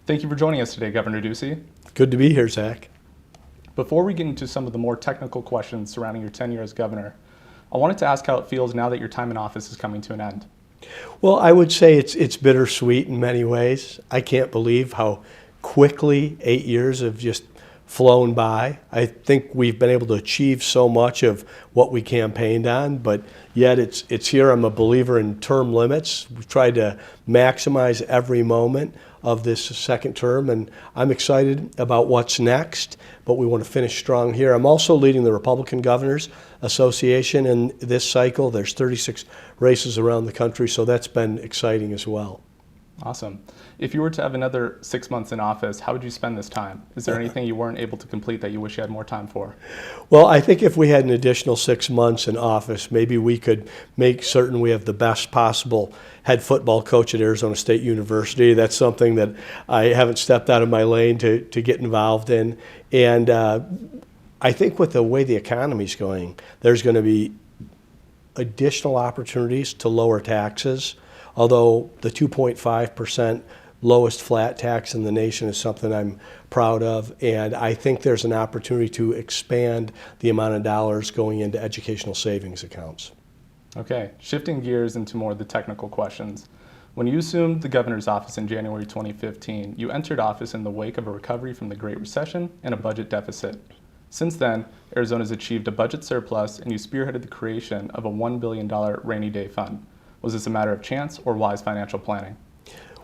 Thank you for joining us today, Governor Ducey. Good to be here, Zach. Before we get into some of the more technical questions surrounding your tenure as governor, I wanted to ask how it feels now that your time in office is coming to an end. Well, I would say it's bittersweet in many ways. I can't believe how quickly 8 years have just flown by. I think we've been able to achieve so much of what we campaigned on, but yet it's here. I'm a believer in term limits. We've tried to maximize every moment of this second term, and I'm excited about what's next, but we want to finish strong here. I'm also leading the Republican Governors Association in this cycle. There's 36 races around the country, so that's been exciting as well. Awesome. If you were to have another 6 months in office, how would you spend this time? Is there anything you weren't able to complete that you wish you had more time for? Well, I think if we had an additional 6 months in office, maybe we could make certain we have the best possible head football coach at Arizona State University. That's something that I haven't stepped out of my lane to get involved in. And I think with the way the economy's going, there's going to be additional opportunities to lower taxes, although the 2.5% lowest flat tax in the nation is something I'm proud of, and I think there's an opportunity to expand the amount of dollars going into educational savings accounts. Okay, shifting gears into more of the technical questions. When you assumed the governor's office in January 2015, you entered office in the wake of a recovery from the Great Recession and a budget deficit. Since then, Arizona's achieved a budget surplus, and you spearheaded the creation of a $1 billion rainy day fund. Was this a matter of chance or wise financial planning?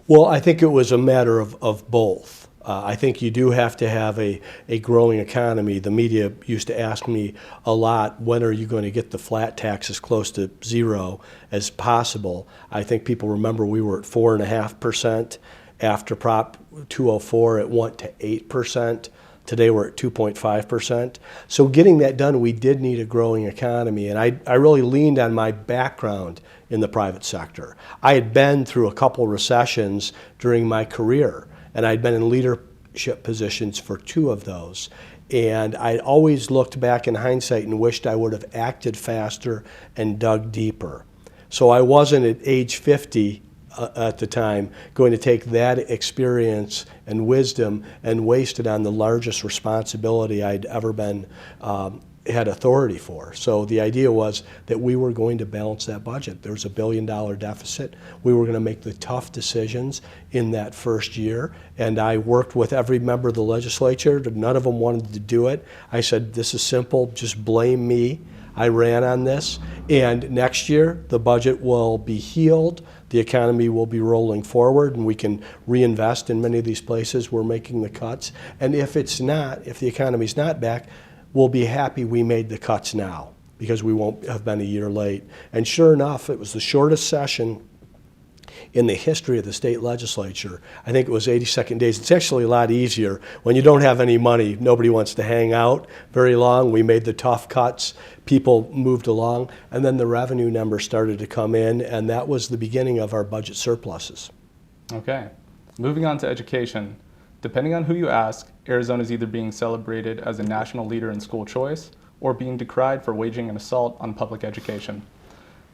Well, I think it was a matter of both. I think you do have to have a growing economy. The media used to ask me a lot, when are you going to get the flat tax as close to zero as possible? I think people remember we were at 4.5%. After Prop 204, it went to 8%. Today we're at 2.5%. So getting that done, we did need a growing economy, and I really leaned on my background in the private sector. I had been through a couple recessions during my career, and I'd been in leadership positions for 2 of those. And I always looked back in hindsight and wished I would have acted faster and dug deeper. So I wasn't at age 50 at the time going to take that experience and wisdom and waste it on the largest responsibility I'd ever been had authority for. So the idea was that we were going to balance that budget. There was a $1 billion deficit. We were going to make the tough decisions in that first year, and I worked with every member of the legislature. None of them wanted to do it. I said, this is simple, just blame me. I ran on this, and next year the budget will be healed, the economy will be rolling forward, and we can reinvest in many of these places we're making the cuts. And if the economy's not back, we'll be happy we made the cuts now, because we won't have been a year late. And sure enough, it was the shortest session in the history of the state legislature. I think it was 82nd days. It's actually a lot easier. When you don't have any money, nobody wants to hang out very long. We made the tough cuts. People moved along. And then the revenue numbers started to come in, and that was the beginning of our budget surpluses. Okay. Moving on to education. Depending on who you ask, Arizona is either being celebrated as a national leader in school choice or being decried for waging an assault on public education.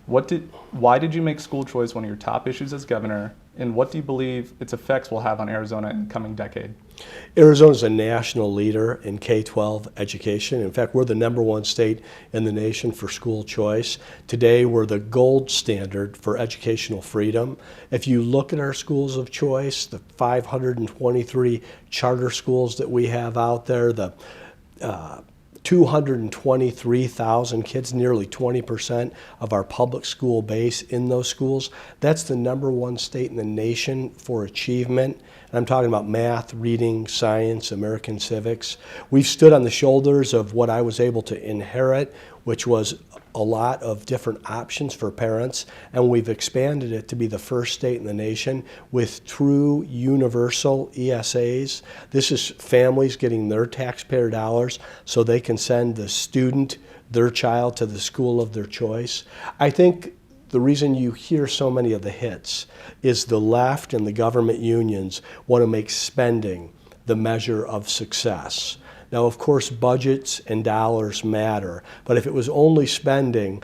Why did you make school choice one of your top issues as governor, and what do you believe its effects will have on Arizona in the coming decade? Arizona is a national leader in K-12 education. In fact, we're the #1 state in the nation for school choice. Today, we're the gold standard for educational freedom. If you look at our schools of choice, the 523 charter schools that we have out there, the 223,000 kids, nearly 20% of our public school base in those schools. That's the #1 state in the nation for achievement. And I'm talking about math, reading, science, American civics. We've stood on the shoulders of what I was able to inherit, which was a lot of different options for parents, and we've expanded it to be the first state in the nation with true universal ESAs. This is families getting their taxpayer dollars so they can send the student, their child, to the school of their choice. I think the reason you hear so many of the hits is the left and the government unions want to make spending the measure of success. Now, of course, budgets and dollars matter, but if it was only spending,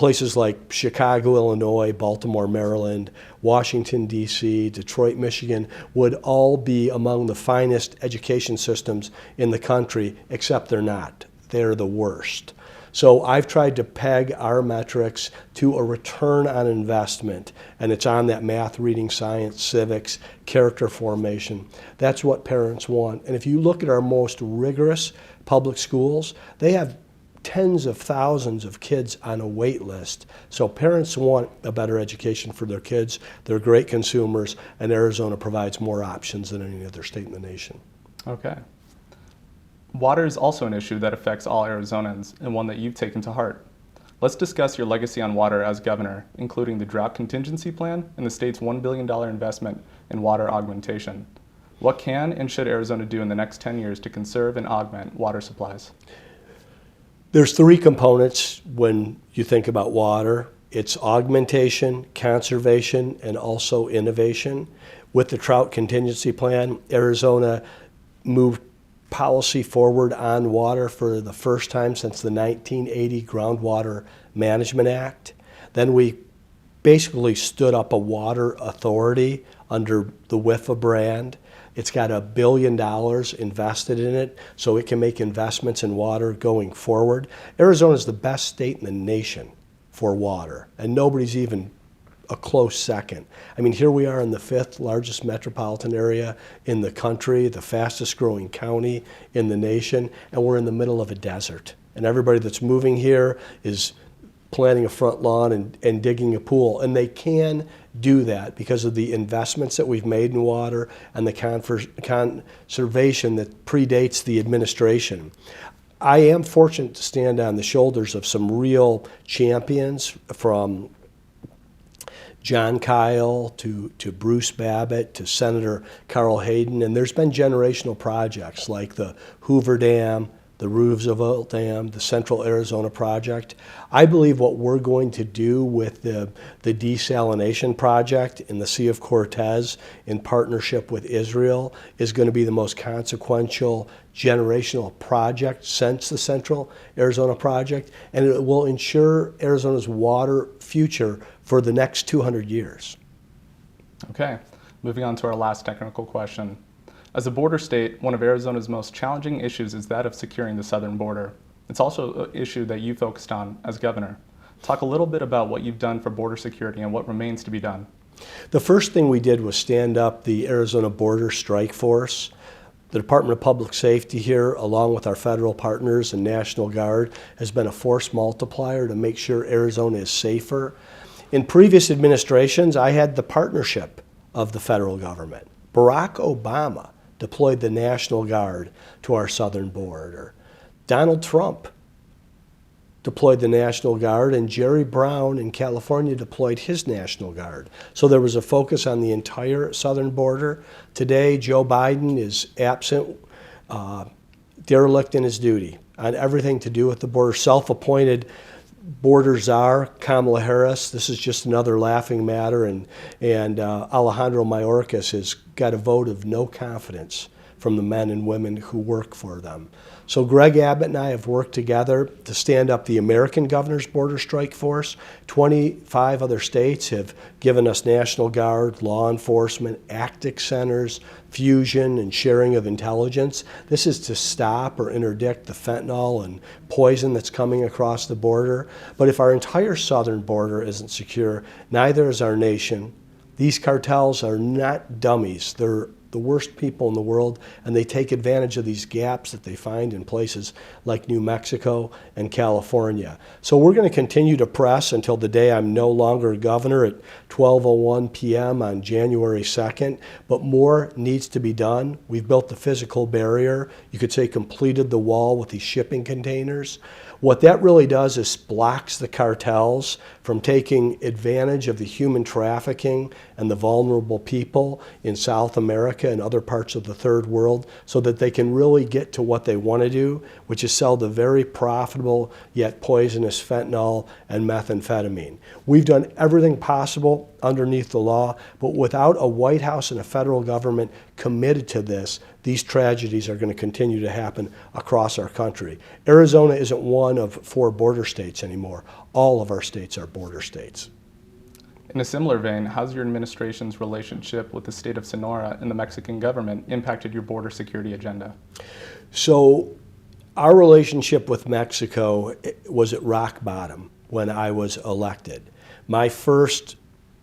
places like Chicago, Illinois, Baltimore, Maryland, Washington, D.C., Detroit, Michigan would all be among the finest education systems in the country, except they're not. They're the worst. So I've tried to peg our metrics to a return on investment, and it's on that math, reading, science, civics, character formation. That's what parents want. And if you look at our most rigorous public schools, they have tens of thousands of kids on a wait list. So parents want a better education for their kids. They're great consumers, and Arizona provides more options than any other state in the nation. Okay. Water is also an issue that affects all Arizonans, and one that you've taken to heart. Let's discuss your legacy on water as governor, including the drought contingency plan and the state's $1 billion investment in water augmentation. What can and should Arizona do in the next 10 years to conserve and augment water supplies? There's three components when you think about water. It's augmentation, conservation, and also innovation. With the drought contingency plan, Arizona moved policy forward on water for the first time since the 1980 Groundwater Management Act. Then we basically stood up a water authority under the WIFA brand. It's got $1 billion invested in it so it can make investments in water going forward. Arizona is the best state in the nation for water, and nobody's even a close second. I mean, here we are in the 5th largest metropolitan area in the country, the fastest growing county in the nation, and we're in the middle of a desert. And everybody that's moving here is planting a front lawn and digging a pool. And they can do that because of the investments that we've made in water and the conservation that predates the administration. I am fortunate to stand on the shoulders of some real champions, from John Kyle to Bruce Babbitt to Senator Carl Hayden. And there's been generational projects like the Hoover Dam, the Roosevelt Dam, the Central Arizona Project. I believe what we're going to do with the desalination project in the Sea of Cortez in partnership with Israel is going to be the most consequential generational project since the Central Arizona Project, and it will ensure Arizona's water future for the next 200 years. Okay, moving on to our last technical question. As a border state, one of Arizona's most challenging issues is that of securing the southern border. It's also an issue that you focused on as governor. Talk a little bit about what you've done for border security and what remains to be done. The first thing we did was stand up the Arizona Border Strike Force. The Department of Public Safety here, along with our federal partners and National Guard, has been a force multiplier to make sure Arizona is safer. In previous administrations, I had the partnership of the federal government. Barack Obama deployed the National Guard to our southern border. Donald Trump deployed the National Guard, and Jerry Brown in California deployed his National Guard. So there was a focus on the entire southern border. Today, Joe Biden is absent, derelict in his duty on everything to do with the border. Self-appointed border czar, Kamala Harris. This is just another laughing matter, and Alejandro Mayorkas has got a vote of no confidence from the men and women who work for them. So Greg Abbott and I have worked together to stand up the American Governor's Border Strike Force. 25 other states have given us National Guard, law enforcement, ACTIC centers, fusion and sharing of intelligence. This is to stop or interdict the fentanyl and poison that's coming across the border. But if our entire southern border isn't secure, neither is our nation. These cartels are not dummies. They're the worst people in the world, and they take advantage of these gaps that they find in places like New Mexico and California. So we're going to continue to press until the day I'm no longer governor at 12:01 p.m. on January 2nd, but more needs to be done. We've built the physical barrier. You could say completed the wall with these shipping containers. What that really does is blocks the cartels from taking advantage of the human trafficking and the vulnerable people in South America and other parts of the third world, so that they can really get to what they want to do, which is sell the very profitable yet poisonous fentanyl and methamphetamine. We've done everything possible underneath the law, but without a White House and a federal government committed to this, these tragedies are going to continue to happen across our country. Arizona isn't one one of 4 border states anymore. All of our states are border states. In a similar vein, how's your administration's relationship with the state of Sonora and the Mexican government impacted your border security agenda? So our relationship with Mexico was at rock bottom when I was elected. My first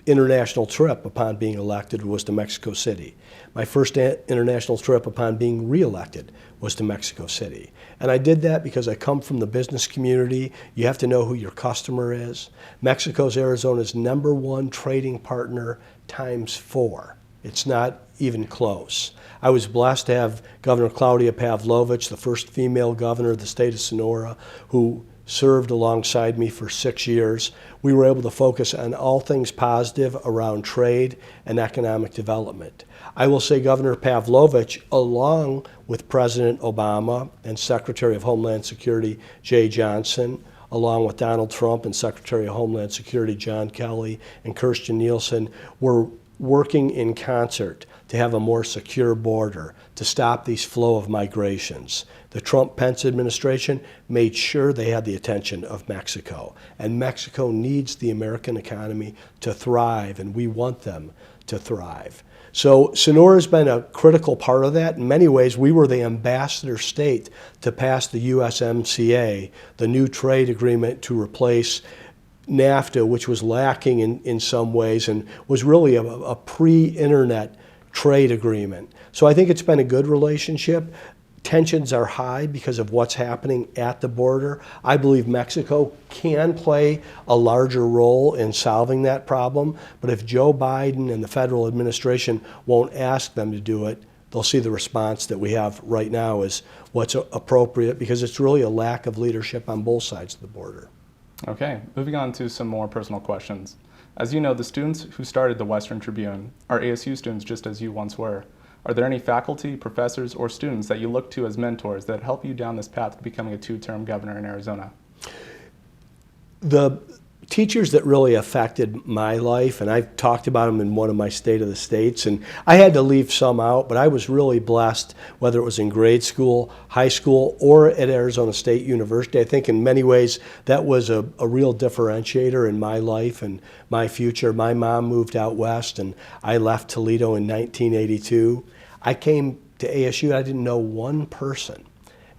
international trip upon being elected was to Mexico City. My first international trip upon being reelected was to Mexico City. And I did that because I come from the business community. You have to know who your customer is. Mexico's Arizona's #1 trading partner times 4. It's not even close. I was blessed to have Governor Claudia Pavlovich, the first female governor of the state of Sonora, who served alongside me for 6 years. We were able to focus on all things positive around trade and economic development. I will say Governor Pavlovich, along with President Obama and Secretary of Homeland Security Jay Johnson, along with Donald Trump and Secretary of Homeland Security John Kelly and Kirstjen Nielsen, were working in concert to have a more secure border, to stop these flow of migrations. The Trump-Pence administration made sure they had the attention of Mexico. And Mexico needs the American economy to thrive, and we want them to thrive. So Sonora's been a critical part of that. In many ways, we were the ambassador state to pass the USMCA, the new trade agreement to replace NAFTA, which was lacking in some ways and was really a pre-internet trade agreement. So I think it's been a good relationship. Tensions are high because of what's happening at the border. I believe Mexico can play a larger role in solving that problem, but if Joe Biden and the federal administration won't ask them to do it, they'll see the response that we have right now as what's appropriate, because it's really a lack of leadership on both sides of the border. Okay, moving on to some more personal questions. As you know, the students who started the Western Tribune are ASU students just as you once were. Are there any faculty, professors, or students that you look to as mentors that help you down this path to becoming a 2-term governor in Arizona? The teachers that really affected my life, and I've talked about them in one of my State of the States, and I had to leave some out, but I was really blessed, whether it was in grade school, high school, or at Arizona State University. I think in many ways that was a real differentiator in my life and my future. My mom moved out west, and I left Toledo in 1982. I came to ASU, I didn't know one person.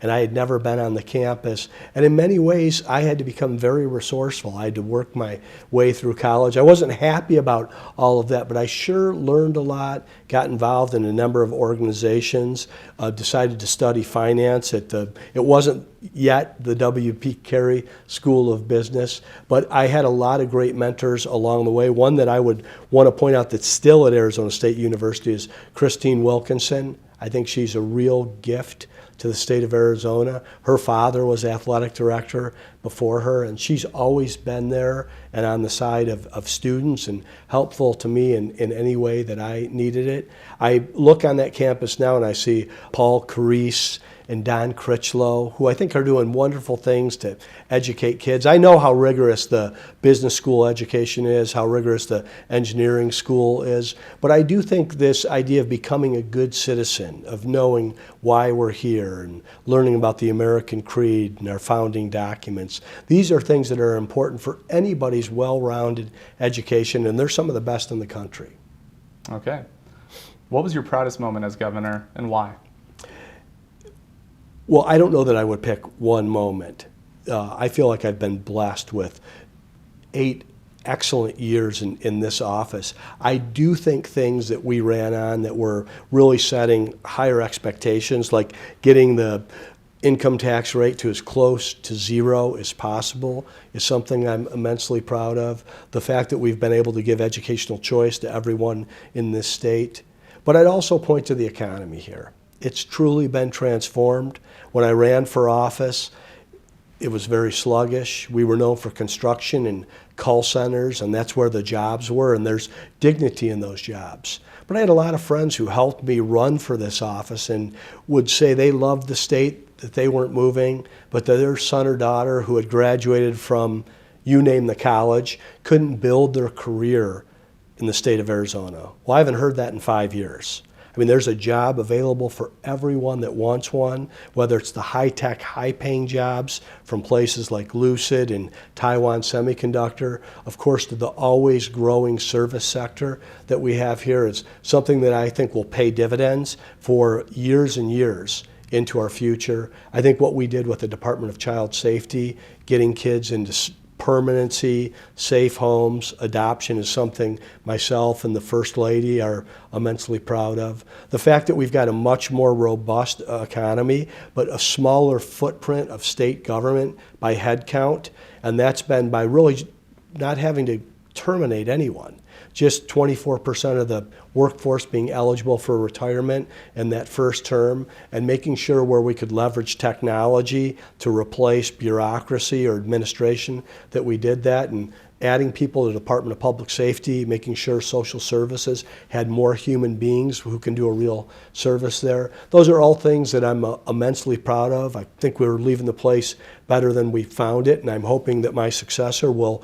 And I had never been on the campus. And in many ways, I had to become very resourceful. I had to work my way through college. I wasn't happy about all of that, but I sure learned a lot, got involved in a number of organizations, decided to study finance at it wasn't yet the W.P. Carey School of Business, but I had a lot of great mentors along the way. One that I would want to point out that's still at Arizona State University is Christine Wilkinson. I think she's a real gift to the state of Arizona. Her father was athletic director before her, and she's always been there and on the side of students and helpful to me in any way that I needed it. I look on that campus now and I see Paul Carice and Don Critchlow, who I think are doing wonderful things to educate kids. I know how rigorous the business school education is, how rigorous the engineering school is, but I do think this idea of becoming a good citizen, of knowing why we're here and learning about the American creed and our founding documents, these are things that are important for anybody's well-rounded education, and they're some of the best in the country. Okay. What was your proudest moment as governor and why? Well, I don't know that I would pick one moment. I feel like I've been blessed with 8 excellent years in this office. I do think things that we ran on that were really setting higher expectations, like getting the income tax rate to as close to 0 as possible, is something I'm immensely proud of. The fact that we've been able to give educational choice to everyone in this state. But I'd also point to the economy here. It's truly been transformed. When I ran for office, it was very sluggish. We were known for construction and call centers, and that's where the jobs were, and there's dignity in those jobs. But I had a lot of friends who helped me run for this office and would say they loved the state, that they weren't moving, but that their son or daughter who had graduated from, you name the college, couldn't build their career in the state of Arizona. Well, I haven't heard that in 5 years. I I mean, there's a job available for everyone that wants one, whether it's the high-tech, high-paying jobs from places like Lucid and Taiwan Semiconductor, of course, to the always growing service sector that we have here. Is something that I think will pay dividends for years and years into our future. I think what we did with the Department of Child Safety, getting kids into permanency, safe homes, adoption is something myself and the First Lady are immensely proud of. The fact that we've got a much more robust economy, but a smaller footprint of state government by head count, and that's been by really not having to terminate anyone. Just 24% of the workforce being eligible for retirement in that first term, and making sure where we could leverage technology to replace bureaucracy or administration, that we did that, and adding people to the Department of Public Safety, making sure social services had more human beings who can do a real service there. Those are all things that I'm immensely proud of. I think we're leaving the place better than we found it, and I'm hoping that my successor will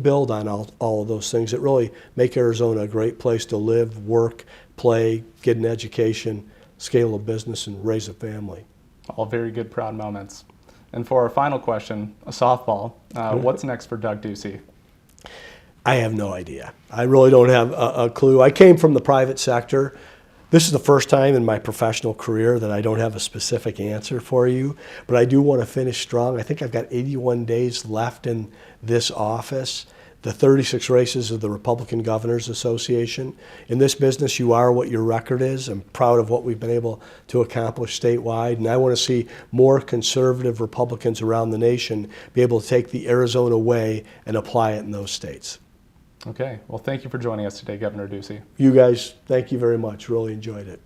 build on all of those things that really make Arizona a great place to live, work, play, get an education, scale a business, and raise a family. All very good, proud moments. And for our final question, a softball, what's next for Doug Ducey? I have no idea. I really don't have a clue. I came from the private sector. This is the first time in my professional career that I don't have a specific answer for you, but I do want to finish strong. I think I've got 81 days left in this office. The 36 races of the Republican Governors Association. In this business, you are what your record is. I'm proud of what we've been able to accomplish statewide, and I want to see more conservative Republicans around the nation be able to take the Arizona way and apply it in those states. Okay, well, thank you for joining us today, Governor Ducey. You guys, thank you very much. Really enjoyed it.